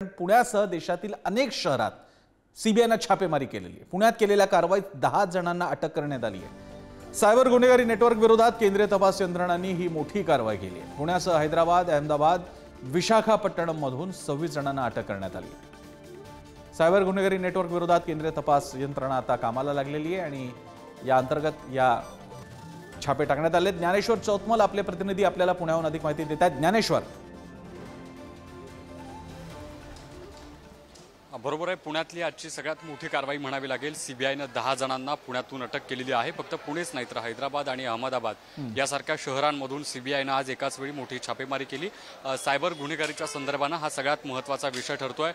पुण्यासह देशातील अनेक शहरात सीबीआयने छापेमारी केलेली आहे। पुण्यात केलेल्या कारवाईत 10 जणांना अटक करण्यात आली आहे। सायबर गुन्हेगारी नेटवर्क विरोधात केंद्रीय तपास यंत्रणांनी ही मोठी कारवाई केली आहे। पुण्यासह हैदराबाद, अहमदाबाद, विशाखापट्टणम मधून 26 जणांना अटक करण्यात आली आहे। सायबर गुन्हेगारी नेटवर्क विरोधात केंद्रीय तपास यंत्रणा आता कामाला लागलेली आहे आणि या अंतर्गत या छापे टाकण्यात आले। ज्ञानेश्वर चौतमल आपले प्रतिनिधी आपल्याला पुण्याहून अधिक माहिती देत आहेत। ज्ञानेश्वर, बरोबर आहे। पुण्यातली आजची सगळ्यात मोठी कारवाई म्हणावी लागेल। सीबीआयने 10 जणांना पुण्यातून अटक केलेली आहे। फक्त पुणेच नाही तर हैदराबाद आणि अहमदाबाद यासारख्या शहरांमधून सीबीआयने आज एकाच वेळी मोठी छापेमारी केली। सायबर गुन्हेगारीच्या संदर्भाने हा सगळ्यात महत्त्वाचा विषय ठरतोय,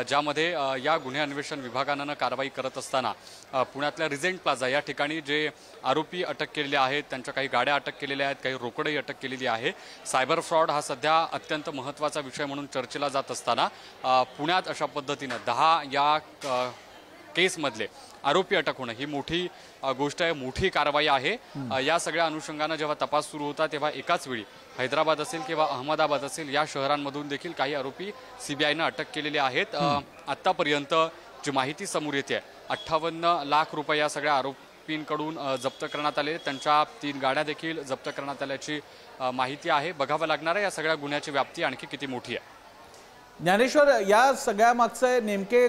ज्यामध्ये या गुन्हे अन्वेषण विभागाने कारवाई करत असताना पुण्यातल्या रिजेंट प्लाझा या ठिकाणी जे आरोपी अटक केलेले आहेत, त्यांच्या काही गाड्या अटक केलेल्या आहेत, काही रोकडही अटक केलेली आहे। सायबर फ्रॉड हा सध्या अत्यंत महत्त्वाचा विषय म्हणून चर्चेला जात असताना पुण्यात अशा पद्धतीने 10 या केसमधले आरोपी अटक होणं ही मोठी गोष्ट आहे, मोठी कारवाई आहे। या सगळ्या अनुषंगाने जेव्हा तपास सुरू होता तेव्हा एकाच वेळी हैदराबाद असेल किंवा अहमदाबाद असेल या शहरांमधून देखील काही आरोपी सीबीआयने अटक केलेले आहेत। आतापर्यंत जी माहिती समोर येते 58 लाख रुपये या सगळ्या आरोपींकडून जप्त करण्यात आले। त्यांच्या 3 गाड्या देखील जप्त करण्यात आल्याची माहिती आहे। बघावं लागणार आहे या सगळ्या गुन्ह्याची व्याप्ती आणखी किती मोठी आहे। ज्ञानेश्वर, या सगळ्या मागचे नेमके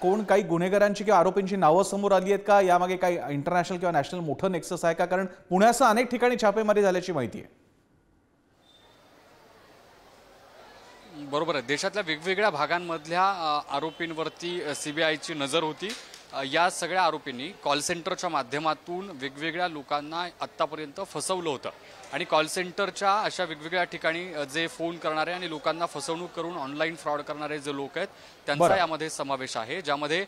कोण काही गुन्हेगारांची किंवा आरोपींची नावं समोर आली आहेत का? यामागे काही इंटरनॅशनल किंवा नॅशनल मोठं नेक्सस आहे का? कारण पुण्यासह अनेक ठिकाणी छापेमारी झाल्याची माहिती आहे। बरोबर आहे। देशातल्या वेगवेगळ्या भागांमधल्या आरोपींवरती सीबीआयची नजर होती। या सगळ्या आरोपींनी कॉल सेंटरच्या माध्यमातून वेगवेगळ्या लोकांना आत्तापर्यंत फसवलं होतं आणि कॉल सेंटरच्या अशा वेगवेगळ्या ठिकाणी जे फोन करणारे आणि लोकांना फसवणूक करून ऑनलाईन फ्रॉड करणारे जे लोक आहेत त्यांचा यामध्ये समावेश आहे, ज्यामध्ये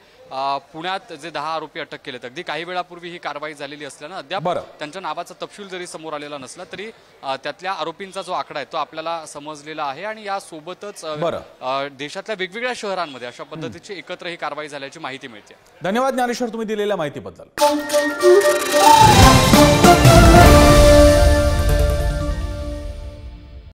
पुण्यात जे 10 आरोपी अटक केलेत। अगदी काही वेळापूर्वी ही कारवाई झालेली असल्यानं अद्याप त्यांच्या नावाचा तपशील जरी समोर आलेला नसला तरी त्यातल्या आरोपींचा जो आकडा आहे तो आपल्याला समजलेला आहे आणि यासोबतच देशातल्या वेगवेगळ्या शहरांमध्ये अशा पद्धतीची एकत्र ही कारवाई झाल्याची माहिती मिळते। धन्यवाद ज्ञानेश्वर, तुम्ही दिलेल्या माहितीबद्दल।